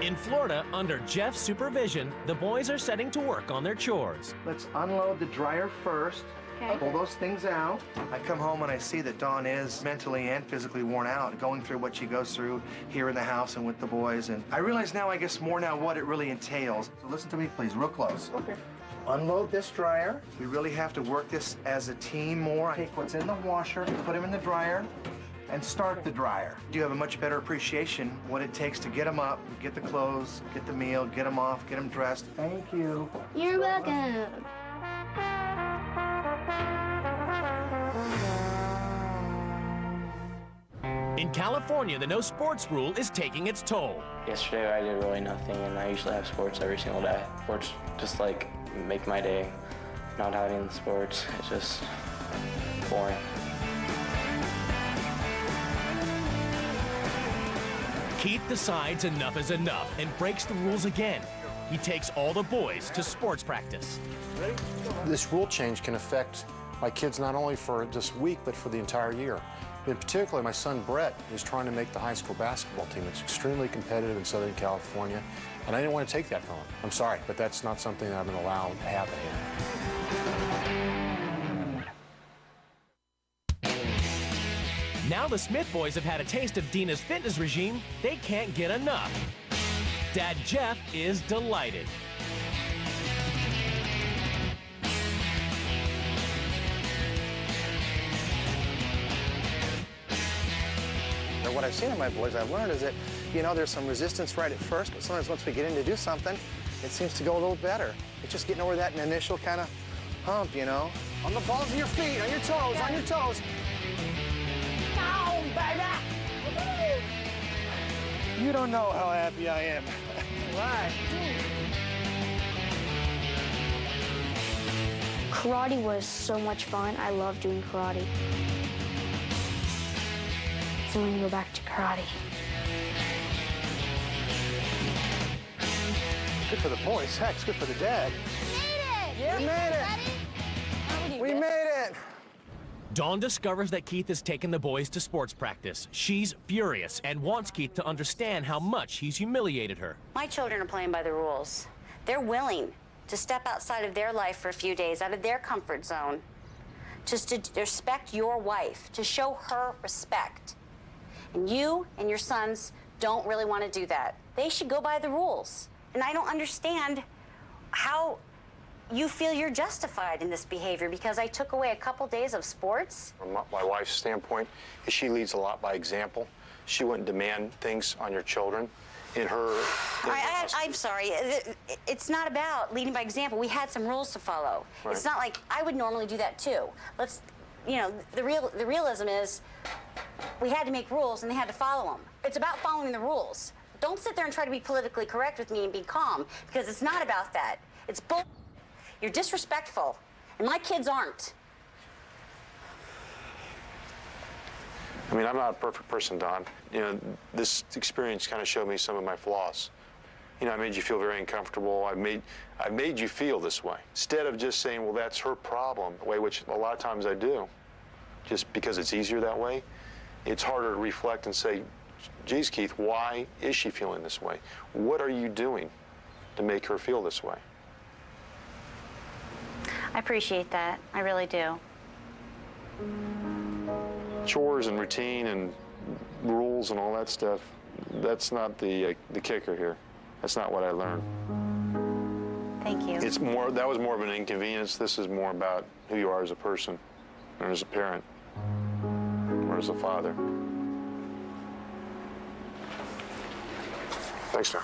In Florida, under Jeff's supervision, the boys are setting to work on their chores. Let's unload the dryer first. Okay. Pull those things out. I come home and I see that Dawn is mentally and physically worn out, going through what she goes through here in the house and with the boys. And I realize now, I guess, more now what it really entails. So listen to me, please, real close. Okay. Unload this dryer. We really have to work this as a team more. Take what's in the washer, put them in the dryer, and start the dryer. You have a much better appreciation what it takes to get them up, get the clothes, get the meal, get them off, get them dressed. Thank you. You're welcome. In California, the no sports rule is taking its toll. Yesterday I did really nothing, and I usually have sports every single day. Sports just like make my day. Not having the sports, it's just boring. Keith decides enough is enough and breaks the rules again. He takes all the boys to sports practice. This rule change can affect my kids not only for this week, but for the entire year. In particular, my son Brett is trying to make the high school basketball team. It's extremely competitive in Southern California, and I didn't want to take that from him. I'm sorry, but that's not something that I'm going to allow to happen here. Now the Smith boys have had a taste of Dina's fitness regime, they can't get enough. Dad Jeff is delighted. What I've seen in my boys, I've learned is that, you know, there's some resistance right at first, but sometimes once we get in to do something, it seems to go a little better. It's just getting over that initial kind of hump, you know. On the balls of your feet, on your toes, on your toes. Down, baby! You don't know how happy I am. Right. Karate was so much fun. I love doing karate. So I'm gonna go back to karate. Good for the boys. Heck, it's good for the dad. We made it! We made it! We made it! Dawn discovers that Keith has taken the boys to sports practice. She's furious and wants Keith to understand how much he's humiliated her. My children are playing by the rules. They're willing to step outside of their life for a few days, out of their comfort zone, just to respect your wife, to show her respect. And you and your sons don't really want to do that. They should go by the rules. And I don't understand how you feel you're justified in this behavior, because I took away a couple days of sports. From my wife's standpoint, is she leads a lot by example. She wouldn't demand things on your children. In her... I'm sorry. It's not about leading by example. We had some rules to follow. Right. It's not like I would normally do that too. Let's, you know, the realism is we had to make rules and they had to follow them. It's about following the rules. Don't sit there and try to be politically correct with me and be calm, because it's not about that. It's bull. You're disrespectful, and my kids aren't. I mean, I'm not a perfect person, Don. You know, this experience kind of showed me some of my flaws. You know, I made you feel very uncomfortable. I made you feel this way. Instead of just saying, well, that's her problem, the way which a lot of times I do, just because it's easier that way, it's harder to reflect and say, geez, Keith, why is she feeling this way? What are you doing to make her feel this way? I appreciate that. I really do. Chores and routine and rules and all that stuff, that's not the kicker here. That's not what I learned. Thank you. It's more, that was more of an inconvenience. This is more about who you are as a person, or as a parent, or as a father. Thanks, Tom.